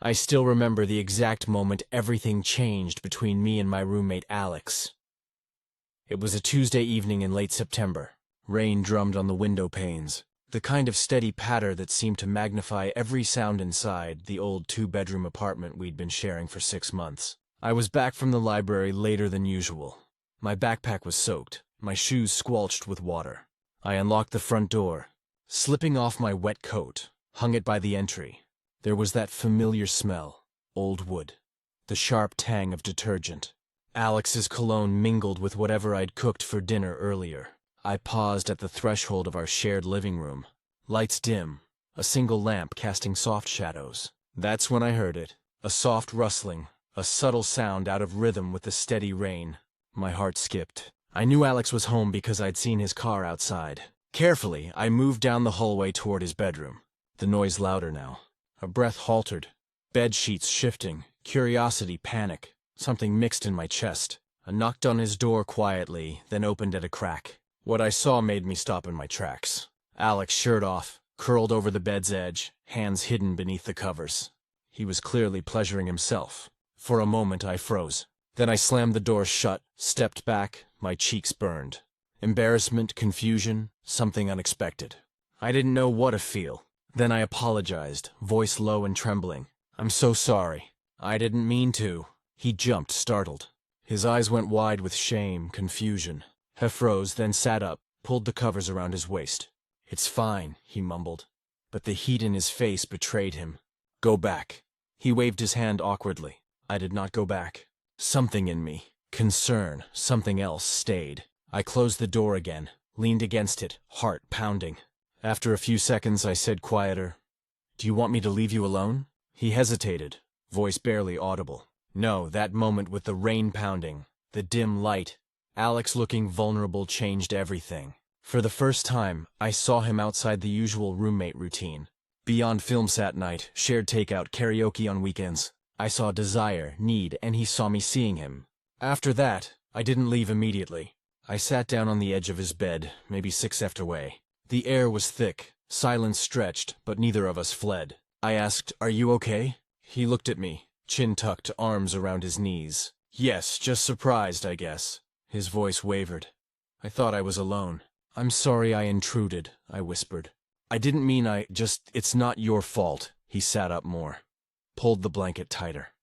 I still remember the exact moment everything changed between me and my roommate Alex. It was a Tuesday evening in late September. Rain drummed on the window panes, the kind of steady patter that seemed to magnify every sound inside the old two-bedroom apartment we'd been sharing for 6 months. I was back from the library later than usual. My backpack was soaked, my shoes squelched with water. I unlocked the front door, slipping off my wet coat, hung it by the entry. There was that familiar smell, old wood, the sharp tang of detergent. Alex's cologne mingled with whatever I'd cooked for dinner earlier. I paused at the threshold of our shared living room. Lights dim, a single lamp casting soft shadows. That's when I heard it, a soft rustling, a subtle sound out of rhythm with the steady rain. My heart skipped. I knew Alex was home because I'd seen his car outside. Carefully, I moved down the hallway toward his bedroom. The noise louder now. A breath haltered. Bed sheets shifting. Curiosity, panic. Something mixed in my chest. I knocked on his door quietly, then opened at a crack. What I saw made me stop in my tracks. Alex, shirt off, curled over the bed's edge, hands hidden beneath the covers. He was clearly pleasuring himself. For a moment I froze. Then I slammed the door shut, stepped back, my cheeks burned. Embarrassment, confusion, something unexpected. I didn't know what to feel. Then I apologized, voice low and trembling. "I'm so sorry. I didn't mean to." He jumped, startled. His eyes went wide with shame, confusion. He froze, then sat up, pulled the covers around his waist. "It's fine," he mumbled. But the heat in his face betrayed him. "Go back." He waved his hand awkwardly. I did not go back. Something in me, concern, something else, stayed. I closed the door again, leaned against it, heart pounding. After a few seconds I said quieter, "Do you want me to leave you alone?" He hesitated, voice barely audible. No, that moment with the rain pounding, the dim light, Alex looking vulnerable changed everything. For the first time, I saw him outside the usual roommate routine. Beyond FilmSat night, shared takeout, karaoke on weekends. I saw desire, need, and he saw me seeing him. After that, I didn't leave immediately. I sat down on the edge of his bed, maybe 6 feet away. The air was thick, silence stretched, but neither of us fled. I asked, "Are you okay?" He looked at me, chin tucked, arms around his knees. "Yes, just surprised, I guess." His voice wavered. I thought I was alone. "I'm sorry I intruded," I whispered. "I didn't mean it's not your fault." He sat up more, pulled the blanket tighter.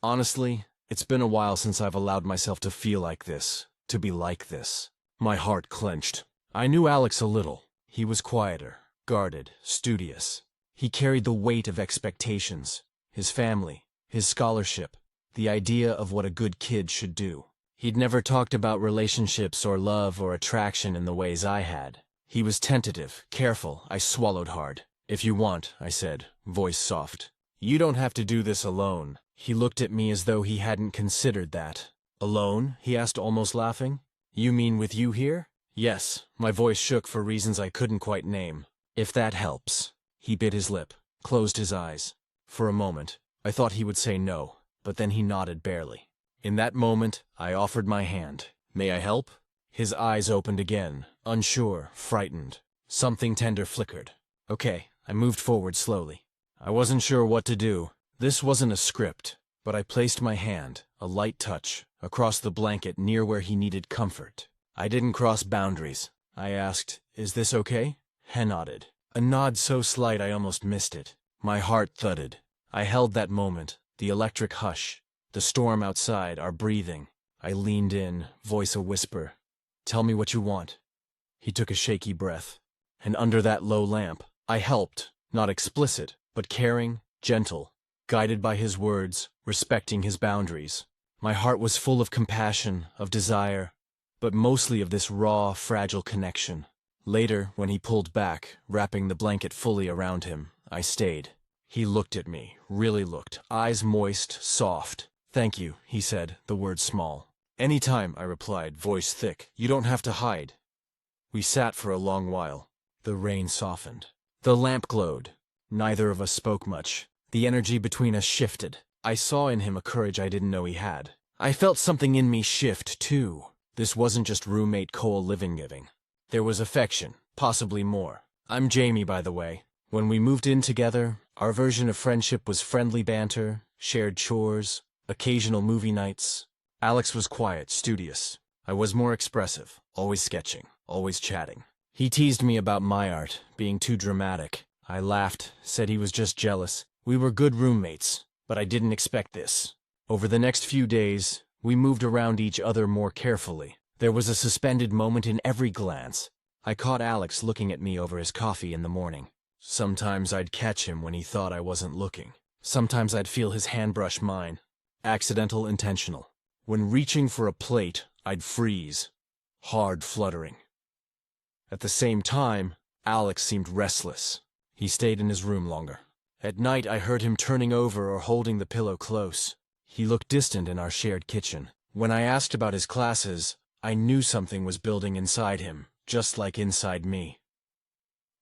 "Honestly, it's been a while since I've allowed myself to feel like this, to be like this." My heart clenched. I knew Alex a little. He was quieter, guarded, studious. He carried the weight of expectations, his family, his scholarship, the idea of what a good kid should do. He'd never talked about relationships or love or attraction in the ways I had. He was tentative, careful. I swallowed hard. "If you want," I said, voice soft. "You don't have to do this alone." He looked at me as though he hadn't considered that. "Alone?" he asked, almost laughing. "You mean with you here?" "Yes." My voice shook for reasons I couldn't quite name. "If that helps." He bit his lip, closed his eyes. For a moment, I thought he would say no, but then he nodded barely. In that moment, I offered my hand. "May I help?" His eyes opened again, unsure, frightened. Something tender flickered. "Okay." I moved forward slowly. I wasn't sure what to do. This wasn't a script, but I placed my hand, a light touch, across the blanket near where he needed comfort. I didn't cross boundaries. I asked, "Is this okay?" He nodded. A nod so slight I almost missed it. My heart thudded. I held that moment, the electric hush, the storm outside, our breathing. I leaned in, voice a whisper. "Tell me what you want." He took a shaky breath. And under that low lamp, I helped, not explicit, but caring, gentle, guided by his words, respecting his boundaries. My heart was full of compassion, of desire, but mostly of this raw, fragile connection. Later, when he pulled back, wrapping the blanket fully around him, I stayed. He looked at me, really looked, eyes moist, soft. "Thank you," he said, the words small. "Any time," I replied, voice thick. "You don't have to hide." We sat for a long while. The rain softened. The lamp glowed. Neither of us spoke much. The energy between us shifted. I saw in him a courage I didn't know he had. I felt something in me shift, too. This wasn't just roommate co-living giving. There was affection, possibly more. I'm Jamie, by the way. When we moved in together, Our version of friendship was friendly banter, shared chores, occasional movie nights. Alex was quiet, studious. I was more expressive, always sketching, always chatting. He teased me about my art, being too dramatic. I laughed, said he was just jealous. We were good roommates, but I didn't expect this. Over the next few days, we moved around each other more carefully. There was a suspended moment in every glance. I caught Alex looking at me over his coffee in the morning. Sometimes I'd catch him when he thought I wasn't looking. Sometimes I'd feel his hand brush mine. Accidental, intentional. When reaching for a plate, I'd freeze. Hard fluttering. At the same time, Alex seemed restless. He stayed in his room longer. At night, I heard him turning over or holding the pillow close. He looked distant in our shared kitchen. When I asked about his classes, I knew something was building inside him, just like inside me.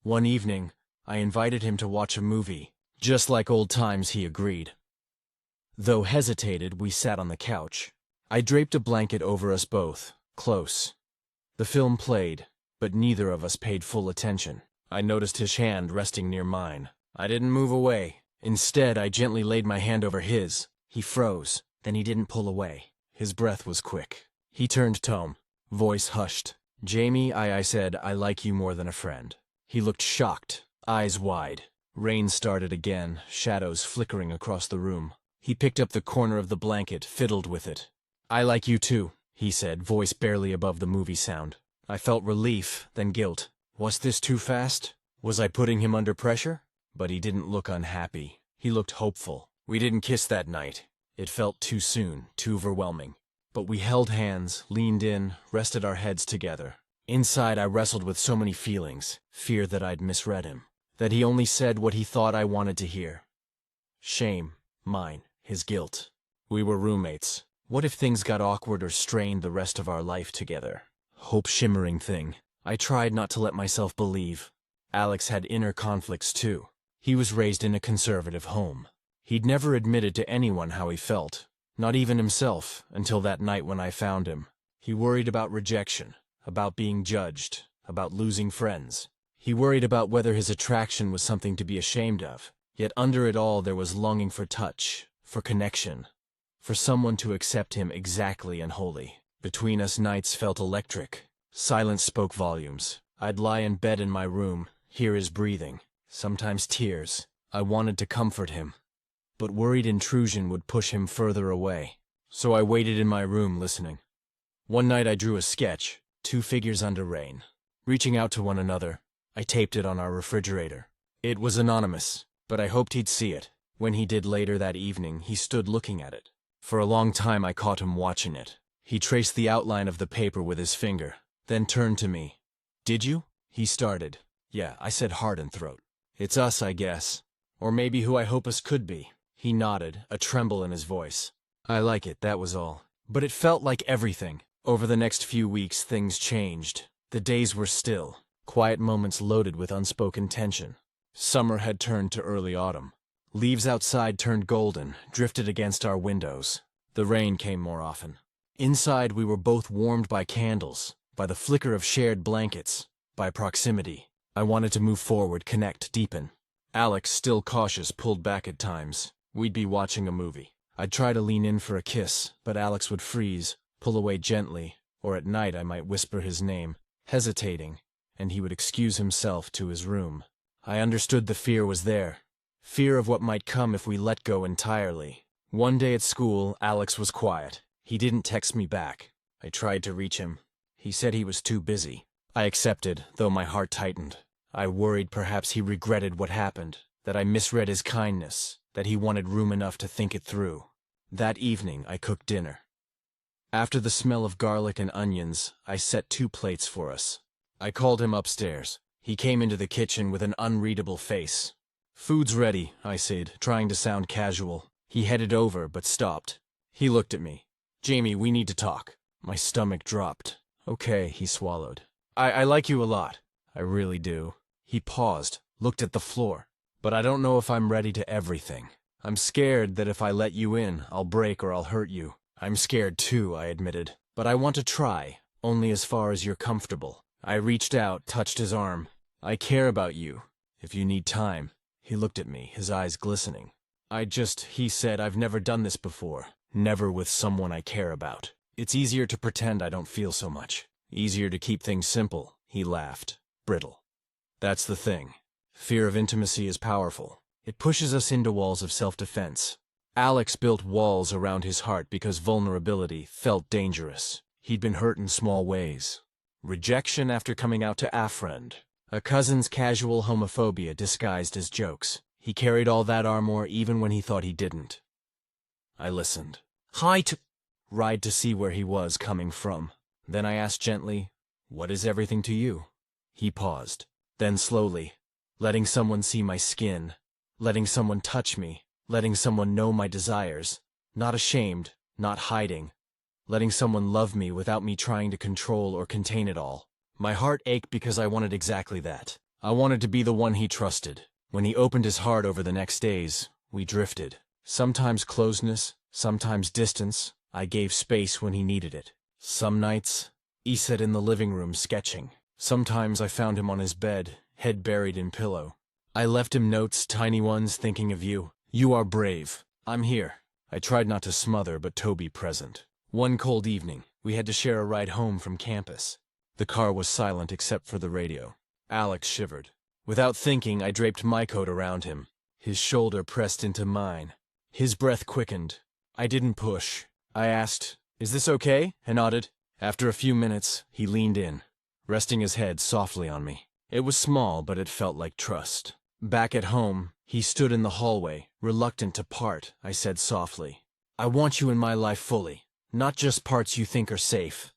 One evening, I invited him to watch a movie. Just like old times, he agreed. Though hesitated, we sat on the couch. I draped a blanket over us both, close. The film played, but neither of us paid full attention. I noticed his hand resting near mine. I didn't move away. Instead, I gently laid my hand over his. He froze, then he didn't pull away. His breath was quick. He turned tone, voice hushed. "Jamie, I said, I like you more than a friend." He looked shocked, eyes wide. Rain started again, shadows flickering across the room. He picked up the corner of the blanket, fiddled with it. "I like you too," he said, voice barely above the movie sound. I felt relief, then guilt. Was this too fast? Was I putting him under pressure? But he didn't look unhappy. He looked hopeful. We didn't kiss that night. It felt too soon, too overwhelming. But we held hands, leaned in, rested our heads together. Inside, I wrestled with so many feelings. Fear that I'd misread him. That he only said what he thought I wanted to hear. Shame, mine, his guilt. We were roommates. What if things got awkward or strained the rest of our life together? Hope shimmering thing. I tried not to let myself believe. Alex had inner conflicts too. He was raised in a conservative home. He'd never admitted to anyone how he felt, not even himself, until that night when I found him. He worried about rejection, about being judged, about losing friends. He worried about whether his attraction was something to be ashamed of. Yet under it all there was longing for touch, for connection, for someone to accept him exactly and wholly. Between us nights felt electric. Silence spoke volumes. I'd lie in bed in my room, hear his breathing, sometimes tears. I wanted to comfort him, but worried intrusion would push him further away. So I waited in my room listening. One night I drew a sketch, two figures under rain, reaching out to one another. I taped it on our refrigerator. It was anonymous, but I hoped he'd see it. When he did later that evening, he stood looking at it. For a long time I caught him watching it. He traced the outline of the paper with his finger, then turned to me. "Did you?" He started. "Yeah," I said, heart and throat. "It's us, I guess. Or maybe who I hope us could be." He nodded, a tremble in his voice. "I like it, that was all." But it felt like everything. Over the next few weeks, things changed. The days were still, quiet moments loaded with unspoken tension. Summer had turned to early autumn. Leaves outside turned golden, drifted against our windows. The rain came more often. Inside, we were both warmed by candles, by the flicker of shared blankets, by proximity. I wanted to move forward, connect, deepen. Alex, still cautious, pulled back at times. We'd be watching a movie. I'd try to lean in for a kiss, but Alex would freeze, pull away gently, or at night I might whisper his name, hesitating, and he would excuse himself to his room. I understood the fear was there. Fear of what might come if we let go entirely. One day at school, Alex was quiet. He didn't text me back. I tried to reach him. He said he was too busy. I accepted, though my heart tightened. I worried perhaps he regretted what happened, that I misread his kindness, that he wanted room enough to think it through. That evening, I cooked dinner. After the smell of garlic and onions, I set 2 plates for us. I called him upstairs. He came into the kitchen with an unreadable face. "Food's ready," I said, trying to sound casual. He headed over, but stopped. He looked at me. "Jamie, we need to talk." My stomach dropped. "Okay," he swallowed. I like you a lot. I really do." He paused, looked at the floor. "But I don't know if I'm ready to everything. I'm scared that if I let you in, I'll break or I'll hurt you." "I'm scared too," I admitted. "But I want to try, only as far as you're comfortable." I reached out, touched his arm. "I care about you, if you need time." He looked at me, his eyes glistening. He said, I've never done this before. Never with someone I care about. It's easier to pretend I don't feel so much. Easier to keep things simple. He laughed. Brittle. That's the thing. Fear of intimacy is powerful. It pushes us into walls of self-defense. Alex built walls around his heart because vulnerability felt dangerous. He'd been hurt in small ways. Rejection after coming out to a friend. A cousin's casual homophobia disguised as jokes. He carried all that armor even when he thought he didn't. I listened. Tried to see where he was coming from. Then I asked gently, what is everything to you? He paused. Then slowly, letting someone see my skin, letting someone touch me, letting someone know my desires, not ashamed, not hiding, letting someone love me without me trying to control or contain it all. My heart ached because I wanted exactly that. I wanted to be the one he trusted. When he opened his heart over the next days, we drifted. Sometimes closeness, sometimes distance. I gave space when he needed it. Some nights, he sat in the living room sketching. Sometimes I found him on his bed, head buried in pillow. I left him notes, tiny ones, thinking of you. You are brave. I'm here. I tried not to smother, but Toby present. One cold evening, we had to share a ride home from campus. The car was silent except for the radio. Alex shivered. Without thinking, I draped my coat around him. His shoulder pressed into mine. His breath quickened. I didn't push. I asked, is this okay? He nodded. After a few minutes, he leaned in, resting his head softly on me. It was small, but it felt like trust. Back at home, he stood in the hallway, reluctant to part. I said softly, I want you in my life fully, not just parts you think are safe.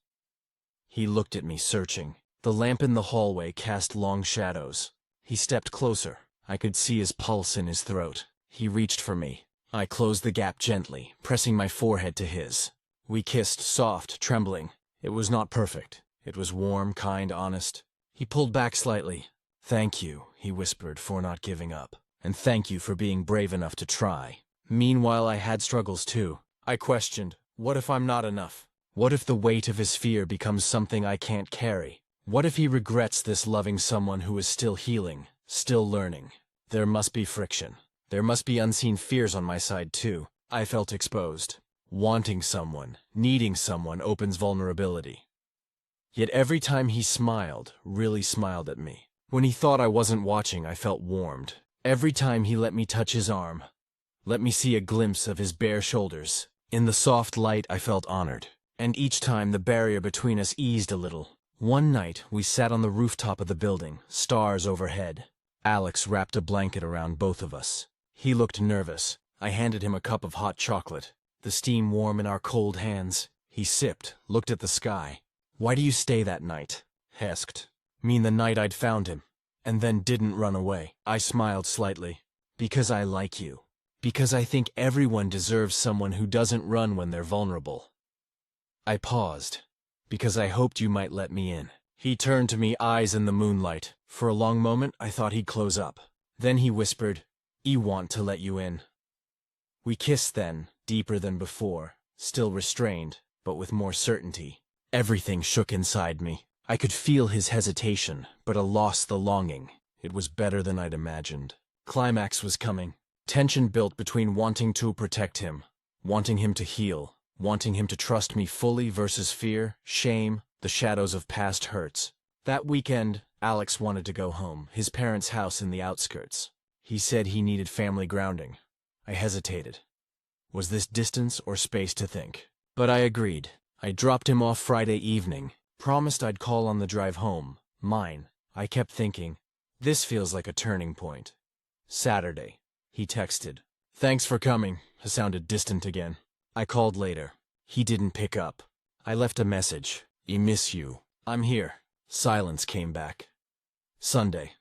He looked at me, searching. The lamp in the hallway cast long shadows. He stepped closer. I could see his pulse in his throat. He reached for me. I closed the gap gently, pressing my forehead to his. We kissed, soft, trembling. It was not perfect. It was warm, kind, honest. He pulled back slightly. Thank you, he whispered, for not giving up. And thank you for being brave enough to try. Meanwhile, I had struggles too. I questioned, what if I'm not enough? What if the weight of his fear becomes something I can't carry? What if he regrets this loving someone who is still healing, still learning? There must be friction. There must be unseen fears on my side too. I felt exposed. Wanting someone, needing someone opens vulnerability. Yet every time he smiled, really smiled at me. When he thought I wasn't watching, I felt warmed. Every time he let me touch his arm, let me see a glimpse of his bare shoulders. In the soft light, I felt honored. And each time the barrier between us eased a little. One night, we sat on the rooftop of the building, stars overhead. Alex wrapped a blanket around both of us. He looked nervous. I handed him a cup of hot chocolate, the steam warm in our cold hands. He sipped, looked at the sky. Why do you stay that night? Asked. Mean the night I'd found him, and then didn't run away. I smiled slightly. Because I like you. Because I think everyone deserves someone who doesn't run when they're vulnerable. I paused. Because I hoped you might let me in. He turned to me, eyes in the moonlight. For a long moment, I thought he'd close up. Then he whispered, I want to let you in. We kissed then, deeper than before, still restrained, but with more certainty. Everything shook inside me. I could feel his hesitation, but I lost the longing. It was better than I'd imagined. Climax was coming. Tension built between wanting to protect him, wanting him to heal, wanting him to trust me fully versus fear, shame, the shadows of past hurts. That weekend, Alex wanted to go home, his parents' house in the outskirts. He said he needed family grounding. I hesitated. Was this distance or space to think? But I agreed. I dropped him off Friday evening, promised I'd call on the drive home, mine. I kept thinking, this feels like a turning point. Saturday. He texted. Thanks for coming. It sounded distant again. I called later. He didn't pick up. I left a message. I miss you. I'm here. Silence came back. Sunday.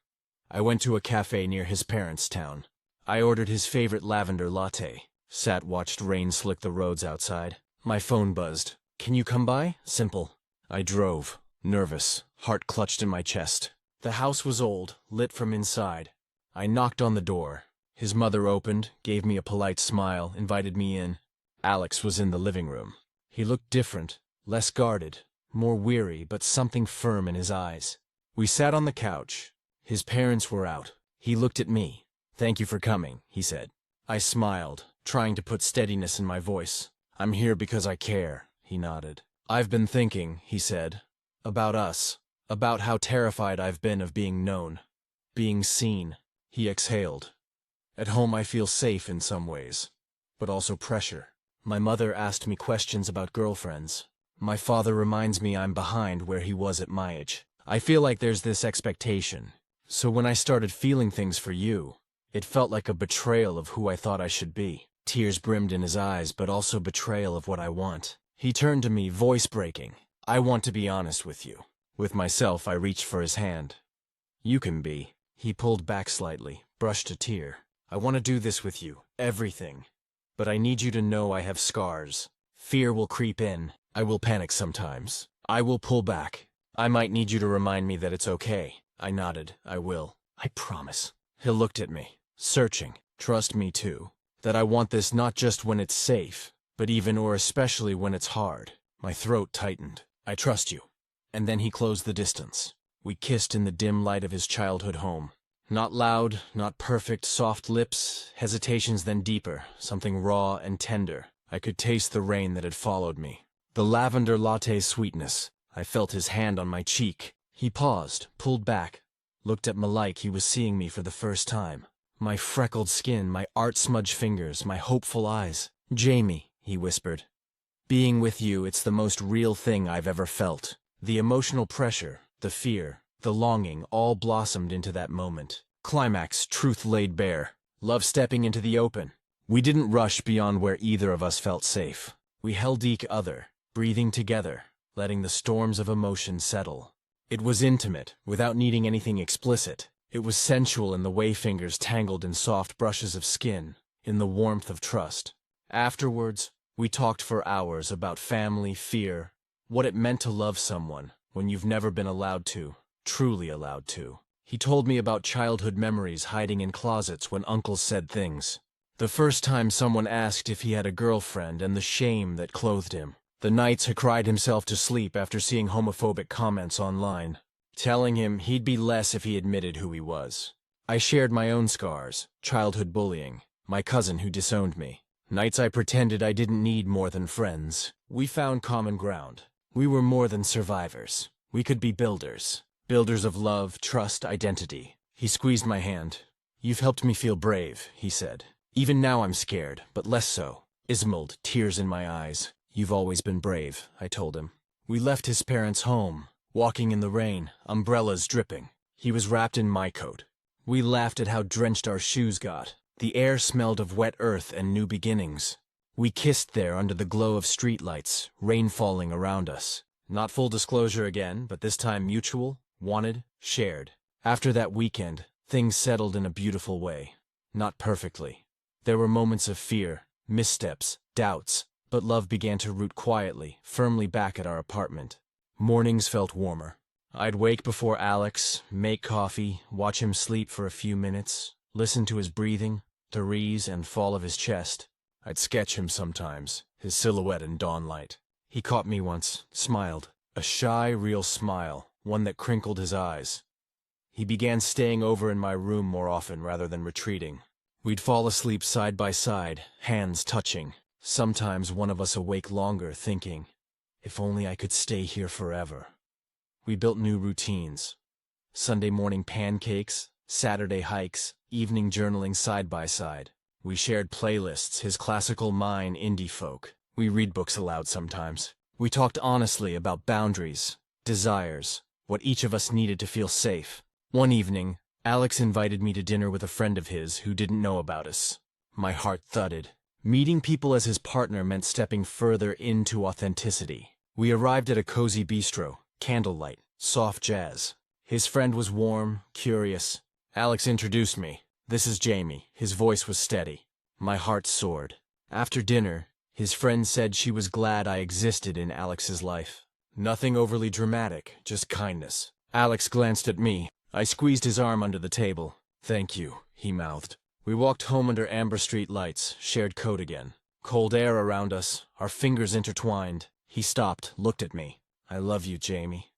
I went to a cafe near his parents' town. I ordered his favorite lavender latte. Sat, watched rain slick the roads outside. My phone buzzed. Can you come by? Simple. I drove. Nervous. Heart clutched in my chest. The house was old, lit from inside. I knocked on the door. His mother opened, gave me a polite smile, invited me in. Alex was in the living room. He looked different, less guarded, more weary, but something firm in his eyes. We sat on the couch. His parents were out. He looked at me. "Thank you for coming," he said. I smiled, trying to put steadiness in my voice. "I'm here because I care," he nodded. "I've been thinking," he said, "about us, about how terrified I've been of being known, being seen." He exhaled. "At home I feel safe in some ways, but also pressure. My mother asked me questions about girlfriends. My father reminds me I'm behind where he was at my age. I feel like there's this expectation. So when I started feeling things for you, it felt like a betrayal of who I thought I should be." Tears brimmed in his eyes, but also betrayal of what I want. He turned to me, voice breaking. "I want to be honest with you." With myself, I reached for his hand. "You can be." He pulled back slightly, brushed a tear. "I want to do this with you, everything. But I need you to know I have scars. Fear will creep in. I will panic sometimes. I will pull back. I might need you to remind me that it's okay." I nodded. "I will. I promise." He looked at me, searching. "Trust me too. That I want this not just when it's safe, but even or especially when it's hard." My throat tightened. "I trust you." And then he closed the distance. We kissed in the dim light of his childhood home. Not loud, not perfect, soft lips, hesitations then deeper, something raw and tender. I could taste the rain that had followed me. The lavender latte's sweetness. I felt his hand on my cheek. He paused, pulled back, looked at me like he was seeing me for the first time. My freckled skin, my art-smudged fingers, my hopeful eyes. "Jamie," he whispered. "Being with you, it's the most real thing I've ever felt." The emotional pressure, the fear, the longing all blossomed into that moment. Climax, truth laid bare. Love stepping into the open. We didn't rush beyond where either of us felt safe. We held each other, breathing together, letting the storms of emotion settle. It was intimate, without needing anything explicit. It was sensual in the way fingers tangled in soft brushes of skin, in the warmth of trust. Afterwards, we talked for hours about family, fear, what it meant to love someone when you've never been allowed to, truly allowed to. He told me about childhood memories hiding in closets when uncles said things. The first time someone asked if he had a girlfriend and the shame that clothed him. The nights he cried himself to sleep after seeing homophobic comments online, telling him he'd be less if he admitted who he was. I shared my own scars, childhood bullying, my cousin who disowned me. Nights I pretended I didn't need more than friends. We found common ground. We were more than survivors. We could be builders. Builders of love, trust, identity. He squeezed my hand. "You've helped me feel brave," he said. "Even now I'm scared, but less so." Ismald, tears in my eyes. "You've always been brave," I told him. We left his parents' home, walking in the rain, umbrellas dripping. He was wrapped in my coat. We laughed at how drenched our shoes got. The air smelled of wet earth and new beginnings. We kissed there under the glow of streetlights, rain falling around us. Not full disclosure again, but this time mutual, wanted, shared. After that weekend, things settled in a beautiful way. Not perfectly. There were moments of fear, missteps, doubts, but love began to root quietly, firmly back at our apartment. Mornings felt warmer. I'd wake before Alex, make coffee, watch him sleep for a few minutes, listen to his breathing, the rise and fall of his chest. I'd sketch him sometimes, his silhouette in dawn light. He caught me once, smiled. A shy, real smile, one that crinkled his eyes. He began staying over in my room more often rather than retreating. We'd fall asleep side by side, hands touching. Sometimes one of us awake longer, thinking, if only I could stay here forever. We built new routines. Sunday morning pancakes, Saturday hikes, evening journaling side by side. We shared playlists, his classical, mine indie folk. We read books aloud sometimes. We talked honestly about boundaries, desires, what each of us needed to feel safe. One evening, Alex invited me to dinner with a friend of his who didn't know about us. My heart thudded. Meeting people as his partner meant stepping further into authenticity. We arrived at a cozy bistro, candlelight, soft jazz. His friend was warm, curious. Alex introduced me. "This is Jamie." His voice was steady. My heart soared. After dinner, his friend said she was glad I existed in Alex's life. Nothing overly dramatic, just kindness. Alex glanced at me. I squeezed his arm under the table. "Thank you," he mouthed. We walked home under amber street lights, shared coat again. Cold air around us, our fingers intertwined. He stopped, looked at me. "I love you, Jamie."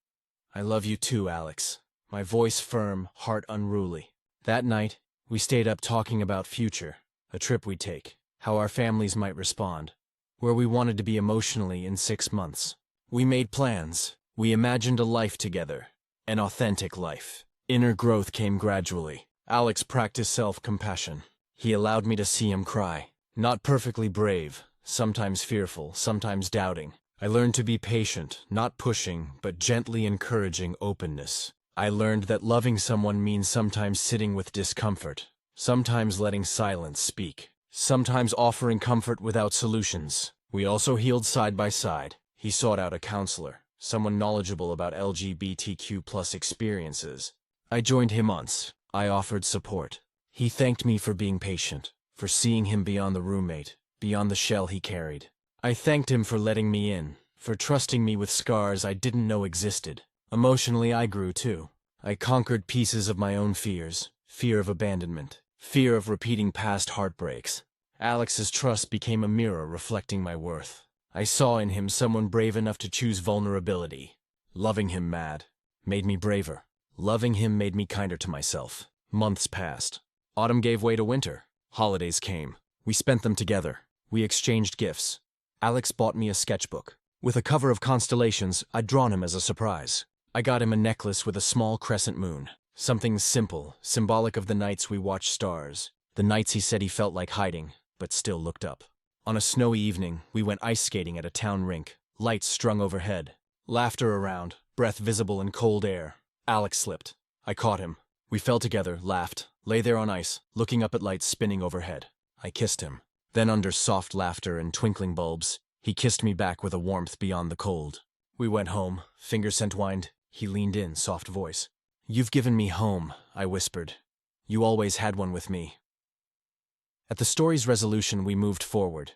"I love you too, Alex." My voice firm, heart unruly. That night, We stayed up talking about future, a trip we'd take, how our families might respond, where we wanted to be emotionally in 6 months. We made plans. We imagined a life together, an authentic life. Inner growth came gradually. Alex practiced self-compassion. He allowed me to see him cry. Not perfectly brave, sometimes fearful, sometimes doubting. I learned to be patient, not pushing, but gently encouraging openness. I learned that loving someone means sometimes sitting with discomfort, sometimes letting silence speak, sometimes offering comfort without solutions. We also healed side by side. He sought out a counselor, someone knowledgeable about LGBTQ+ experiences. I joined him once. I offered support. He thanked me for being patient, for seeing him beyond the roommate, beyond the shell he carried. I thanked him for letting me in, for trusting me with scars I didn't know existed. Emotionally, I grew too. I conquered pieces of my own fears, fear of abandonment, fear of repeating past heartbreaks. Alex's trust became a mirror reflecting my worth. I saw in him someone brave enough to choose vulnerability. Loving him made me braver. Loving him made me kinder to myself. Months passed. Autumn gave way to winter. Holidays came. We spent them together. We exchanged gifts. Alex bought me a sketchbook. With a cover of constellations, I'd drawn him as a surprise. I got him a necklace with a small crescent moon. Something simple, symbolic of the nights we watched stars. The nights he said he felt like hiding, but still looked up. On a snowy evening, we went ice skating at a town rink. Lights strung overhead. Laughter around, breath visible in cold air. Alex slipped. I caught him. We fell together, laughed, lay there on ice, looking up at lights spinning overhead. I kissed him. Then under soft laughter and twinkling bulbs, he kissed me back with a warmth beyond the cold. We went home, fingers entwined. He leaned in, soft voice. "You've given me home," I whispered. "You always had one with me." At the story's resolution, we moved forward.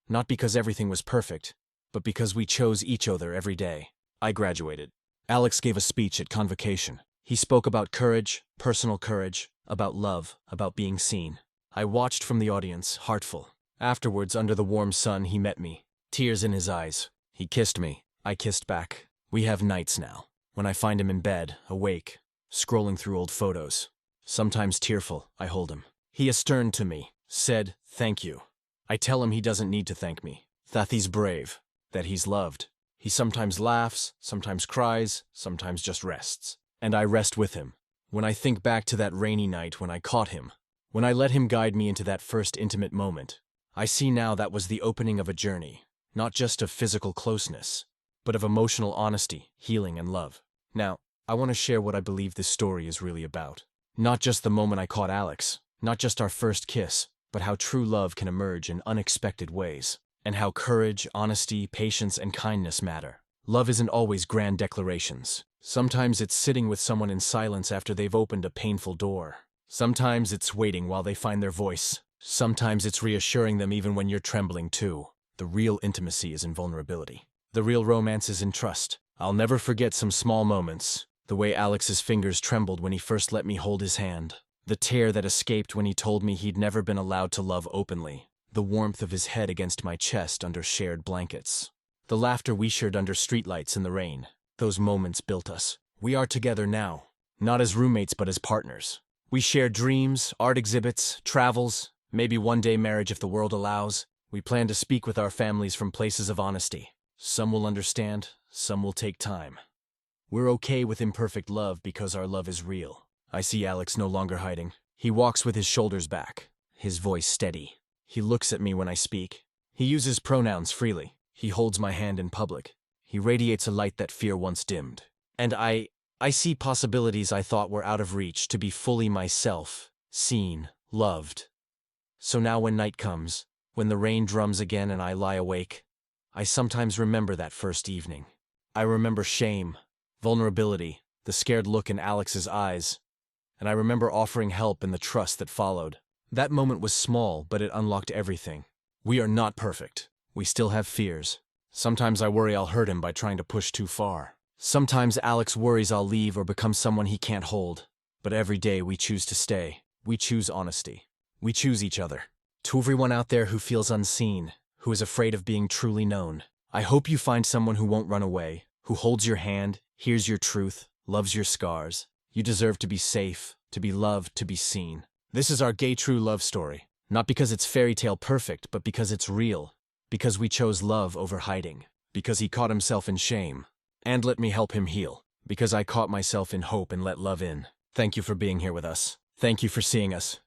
Not because everything was perfect, but because we chose each other every day. I graduated. Alex gave a speech at convocation. He spoke about courage, personal courage, about love, about being seen. I watched from the audience, heartful. Afterwards, under the warm sun, he met me, tears in his eyes. He kissed me. I kissed back. We have nights now, when I find him in bed, awake, scrolling through old photos. Sometimes tearful, I hold him. He is stern to me, said, "Thank you." I tell him he doesn't need to thank me, that he's brave, that he's loved. He sometimes laughs, sometimes cries, sometimes just rests. And I rest with him. When I think back to that rainy night when I caught him, when I let him guide me into that first intimate moment, I see now that was the opening of a journey, not just of physical closeness, but of emotional honesty, healing, and love. Now, I want to share what I believe this story is really about. Not just the moment I caught Alex, not just our first kiss, but how true love can emerge in unexpected ways, and how courage, honesty, patience, and kindness matter. Love isn't always grand declarations. Sometimes it's sitting with someone in silence after they've opened a painful door. Sometimes it's waiting while they find their voice. Sometimes it's reassuring them even when you're trembling too. The real intimacy is in vulnerability. The real romance is in trust. I'll never forget some small moments. The way Alex's fingers trembled when he first let me hold his hand. The tear that escaped when he told me he'd never been allowed to love openly. The warmth of his head against my chest under shared blankets. The laughter we shared under streetlights in the rain. Those moments built us. We are together now, not as roommates but as partners. We share dreams, art exhibits, travels, maybe one day marriage if the world allows. We plan to speak with our families from places of honesty. Some will understand, some will take time. We're okay with imperfect love because our love is real. I see Alex no longer hiding. He walks with his shoulders back, his voice steady. He looks at me when I speak. He uses pronouns freely. He holds my hand in public. He radiates a light that fear once dimmed. And I see possibilities I thought were out of reach to be fully myself, seen, loved. So now when night comes, when the rain drums again and I lie awake, I sometimes remember that first evening. I remember shame, vulnerability, the scared look in Alex's eyes, and I remember offering help and the trust that followed. That moment was small, but it unlocked everything. We are not perfect. We still have fears. Sometimes I worry I'll hurt him by trying to push too far. Sometimes Alex worries I'll leave or become someone he can't hold. But every day we choose to stay. We choose honesty. We choose each other. To everyone out there who feels unseen, who is afraid of being truly known, I hope you find someone who won't run away, who holds your hand, hears your truth, loves your scars. You deserve to be safe, to be loved, to be seen. This is our gay true love story. Not because it's fairy tale perfect, but because it's real. Because we chose love over hiding. Because he caught himself in shame. And let me help him heal. Because I caught myself in hope and let love in. Thank you for being here with us. Thank you for seeing us.